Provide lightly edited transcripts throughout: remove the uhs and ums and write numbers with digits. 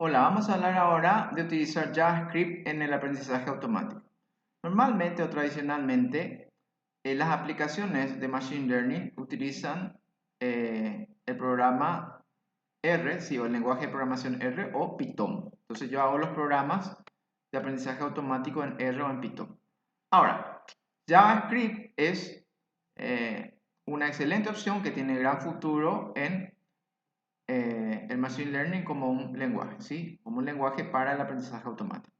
Hola, vamos a hablar ahora de utilizar JavaScript en el aprendizaje automático. Normalmente o tradicionalmente, las aplicaciones de Machine Learning utilizan el programa R, sí, o el lenguaje de programación R o Python. Entonces yo hago los programas de aprendizaje automático en R o en Python. Ahora, JavaScript es una excelente opción que tiene gran futuro en el Machine Learning como un lenguaje, ¿sí? Como un lenguaje para el aprendizaje automático.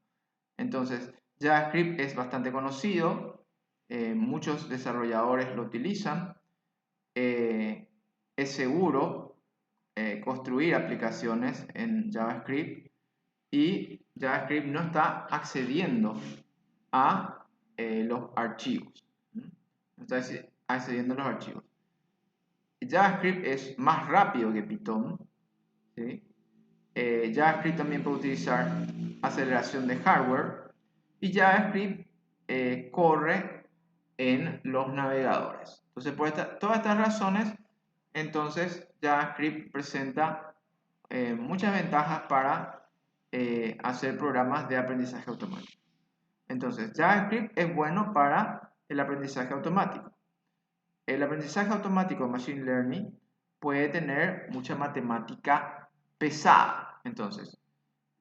Entonces, JavaScript es bastante conocido, muchos desarrolladores lo utilizan, es seguro construir aplicaciones en JavaScript y JavaScript no está accediendo a los archivos. No está accediendo a los archivos. JavaScript es más rápido que Python, ¿sí? JavaScript también puede utilizar aceleración de hardware y JavaScript corre en los navegadores. Entonces, por todas estas razones, entonces JavaScript presenta muchas ventajas para hacer programas de aprendizaje automático. Entonces, JavaScript es bueno para el aprendizaje automático. El aprendizaje automático de Machine Learning puede tener mucha matemática pesada. Entonces,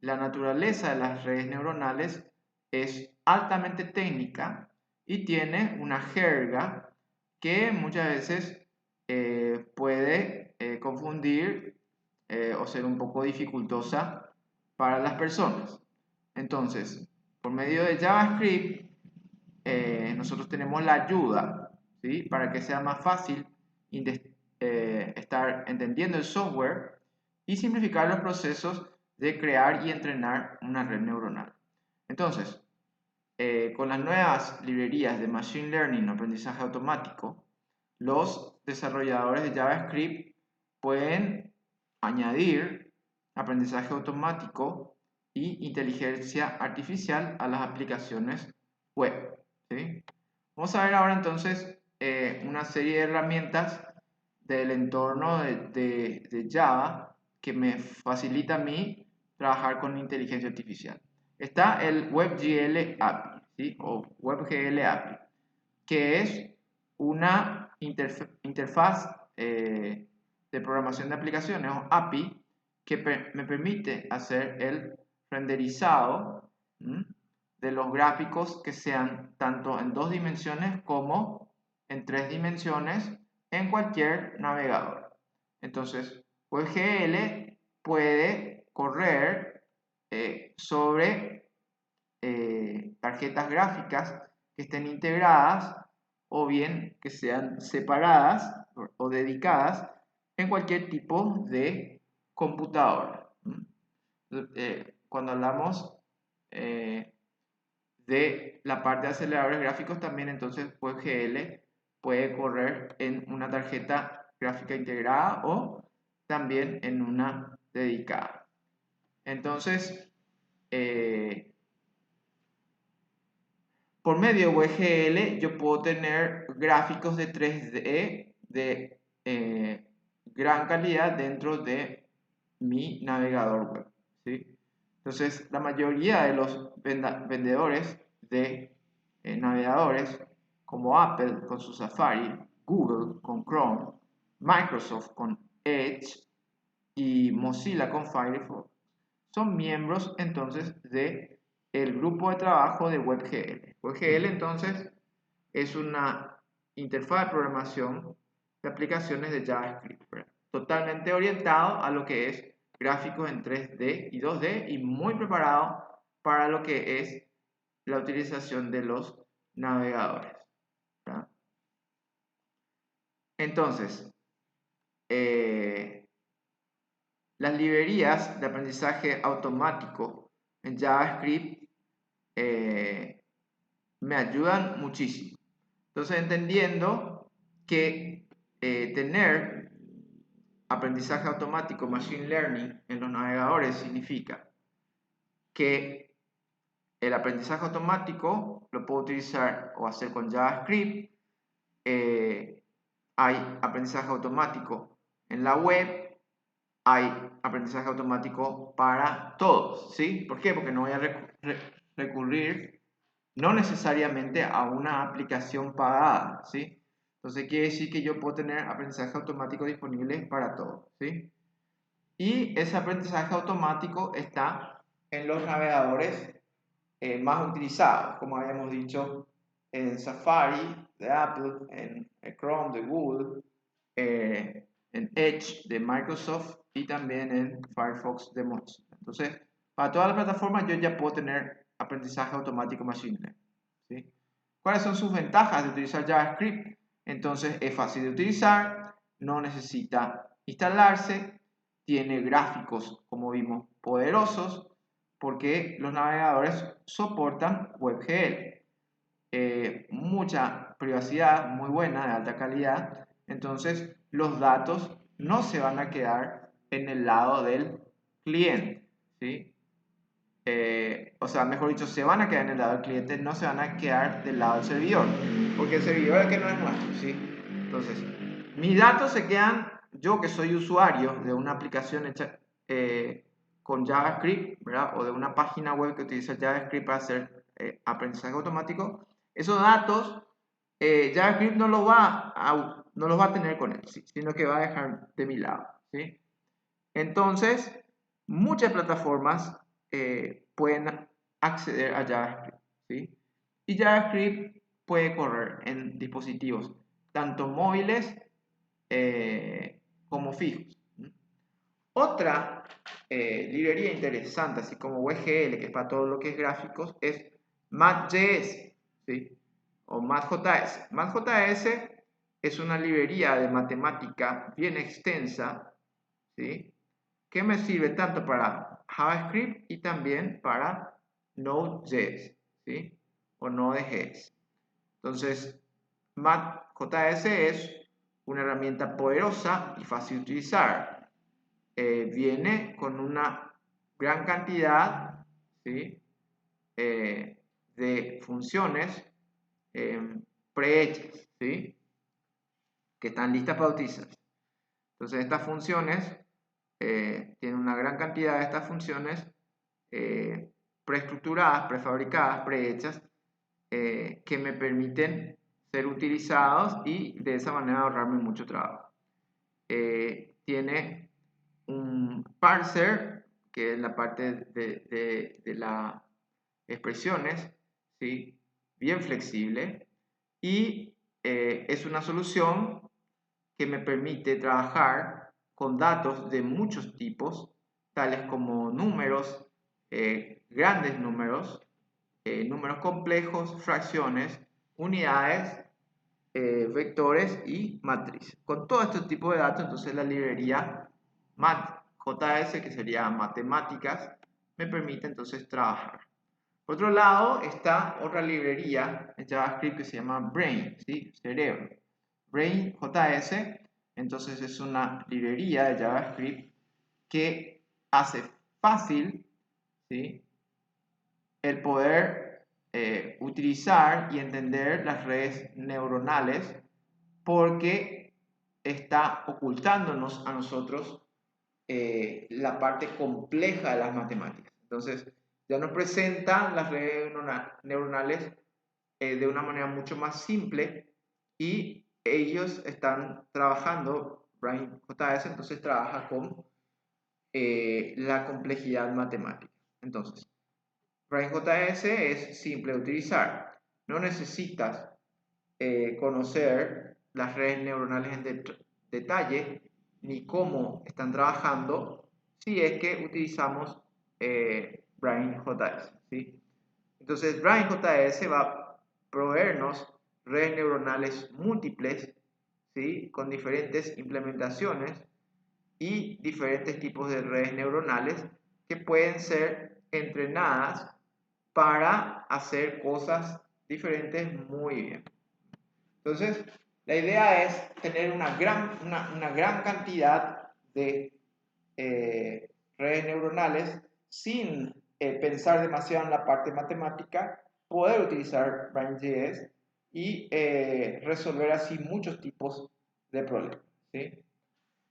la naturaleza de las redes neuronales es altamente técnica y tiene una jerga que muchas veces puede confundir o ser un poco dificultosa para las personas. Entonces, por medio de JavaScript, nosotros tenemos la ayuda, ¿sí? Para que sea más fácil estar entendiendo el software y simplificar los procesos de crear y entrenar una red neuronal. Entonces, con las nuevas librerías de Machine Learning o aprendizaje automático, los desarrolladores de JavaScript pueden añadir aprendizaje automático y inteligencia artificial a las aplicaciones web, ¿sí? Vamos a ver ahora entonces una serie de herramientas del entorno de Java que me facilita a mí trabajar con inteligencia artificial. Está el WebGL API, ¿sí? O WebGL API, que es una interfaz de programación de aplicaciones o API que me permite hacer el renderizado de los gráficos que sean tanto en 2 dimensiones como en 3 dimensiones en cualquier navegador. Entonces, WebGL puede correr sobre tarjetas gráficas que estén integradas o bien que sean separadas o dedicadas en cualquier tipo de computadora. Cuando hablamos de la parte de aceleradores gráficos también, entonces WebGL puede correr en una tarjeta gráfica integrada o también en una dedicada. Entonces, por medio de WebGL yo puedo tener gráficos de 3D de gran calidad dentro de mi navegador web, ¿sí? Entonces, la mayoría de los vendedores de navegadores, como Apple con su Safari, Google con Chrome, Microsoft con Edge y Mozilla con Firefox, son miembros entonces de el grupo de trabajo de WebGL. WebGL entonces es una interfaz de programación de aplicaciones de JavaScript, ¿verdad? Totalmente orientado a lo que es gráficos en 3D y 2D y muy preparado para lo que es la utilización de los navegadores, ¿verdad? Entonces, las librerías de aprendizaje automático en JavaScript me ayudan muchísimo. Entonces, entendiendo que tener aprendizaje automático, machine learning, en los navegadores significa que el aprendizaje automático lo puedo utilizar o hacer con JavaScript. Hay aprendizaje automático en la web hay aprendizaje automático para todos, ¿sí? ¿Por qué? Porque no voy a recurrir no necesariamente a una aplicación pagada, ¿sí? Entonces quiere decir que yo puedo tener aprendizaje automático disponible para todos, ¿sí? Y ese aprendizaje automático está en los navegadores más utilizados, como habíamos dicho, en Safari de Apple, en Chrome de Google, en Edge de Microsoft y también en Firefox de Mozilla. Entonces, para todas las plataformas yo ya puedo tener aprendizaje automático Machine Learning, ¿sí? ¿Cuáles son sus ventajas de utilizar JavaScript? Entonces, es fácil de utilizar, no necesita instalarse, tiene gráficos, como vimos, poderosos, porque los navegadores soportan WebGL. Mucha privacidad, muy buena, de alta calidad. Entonces, los datos no se van a quedar en el lado del cliente, ¿sí? O sea, mejor dicho, se van a quedar en el lado del cliente, no se van a quedar del lado del servidor, porque el servidor es el que no es nuestro, ¿sí? Entonces, mis datos se quedan, yo que soy usuario de una aplicación hecha con JavaScript, ¿verdad? O de una página web que utiliza JavaScript para hacer aprendizaje automático, esos datos JavaScript no los va a tener con él, ¿sí? Sino que va a dejar de mi lado, ¿sí? Entonces, muchas plataformas pueden acceder a JavaScript, ¿sí? Y JavaScript puede correr en dispositivos tanto móviles como fijos. Otra librería interesante, así como WGL, que es para todo lo que es gráficos, es Math.js, ¿sí? O Math.js. Math.js es una librería de matemática bien extensa, ¿sí? Que me sirve tanto para JavaScript y también para Node.js, ¿sí? O Node.js. Entonces, Math.js es una herramienta poderosa y fácil de utilizar. Viene con una gran cantidad, ¿sí? De funciones prehechas, ¿sí? Que están listas para utilizar. Entonces, estas funciones tienen una gran cantidad de estas funciones preestructuradas, prefabricadas, prehechas, que me permiten ser utilizados y de esa manera ahorrarme mucho trabajo. Tiene un parser, que es la parte de las expresiones, ¿sí? Bien flexible, y es una solución que me permite trabajar con datos de muchos tipos, tales como números, grandes números, números complejos, fracciones, unidades, vectores y matrices. Con todo este tipo de datos, entonces la librería Math.js, que sería matemáticas, me permite entonces trabajar. Por otro lado, está otra librería en JavaScript que se llama Brain, ¿sí? Cerebro. Brain.js, entonces es una librería de JavaScript que hace fácil, ¿sí? El poder utilizar y entender las redes neuronales porque está ocultándonos a nosotros la parte compleja de las matemáticas. Entonces, ya nos presentan las redes neuronales de una manera mucho más simple y ellos están trabajando, Brain.js entonces trabaja con la complejidad matemática. Entonces, Brain.js es simple de utilizar. No necesitas conocer las redes neuronales en detalle ni cómo están trabajando si es que utilizamos Brain.js, ¿sí? Entonces, Brain.js va a proveernos redes neuronales múltiples, ¿sí? Con diferentes implementaciones y diferentes tipos de redes neuronales que pueden ser entrenadas para hacer cosas diferentes muy bien. Entonces, la idea es tener una gran cantidad de redes neuronales sin pensar demasiado en la parte matemática, poder utilizar Brain.js y resolver así muchos tipos de problemas, ¿sí?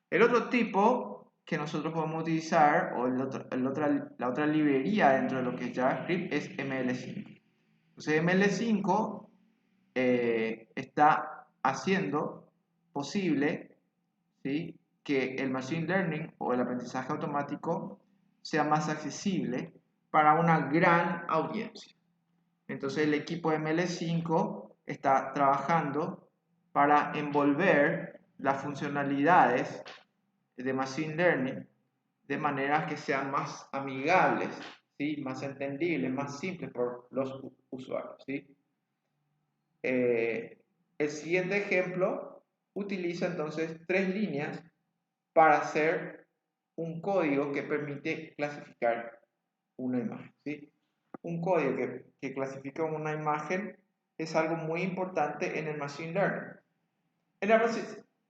El otro tipo que nosotros podemos utilizar, o la otra librería dentro de lo que es JavaScript, es ML5. Entonces ML5 está haciendo posible, ¿sí?, que el Machine Learning o el aprendizaje automático sea más accesible para una gran audiencia. Entonces el equipo de ML5 está trabajando para envolver las funcionalidades de Machine Learning de manera que sean más amigables, ¿sí?, más entendibles, más simples por los usuarios, ¿sí? El siguiente ejemplo utiliza entonces 3 líneas para hacer un código que permite clasificar una imagen, ¿sí? Un código que clasifica una imagen es algo muy importante en el Machine Learning. En el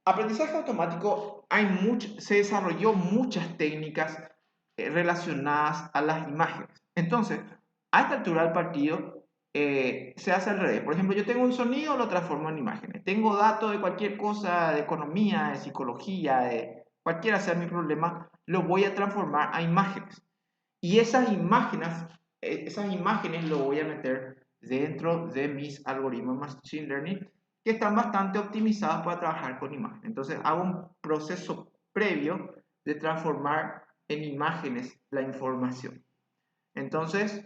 aprendizaje automático se desarrolló muchas técnicas relacionadas a las imágenes. Entonces, a esta altura del partido se hace al revés. Por ejemplo, yo tengo un sonido, lo transformo en imágenes. Tengo datos de cualquier cosa, de economía, de psicología, de cualquiera sea mi problema, lo voy a transformar a imágenes. Y esas imágenes lo voy a meter dentro de mis algoritmos Machine Learning que están bastante optimizados para trabajar con imágenes. Entonces hago un proceso previo de transformar en imágenes la información. Entonces,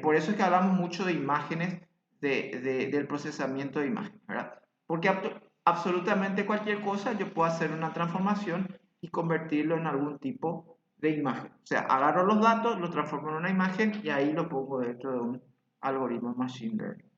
por eso es que hablamos mucho de imágenes, del procesamiento de imágenes, ¿verdad? Porque absolutamente cualquier cosa yo puedo hacer una transformación y convertirlo en algún tipo de imagen. O sea, agarro los datos, los transformo en una imagen y ahí lo pongo dentro de un algoritmo Machine Learning.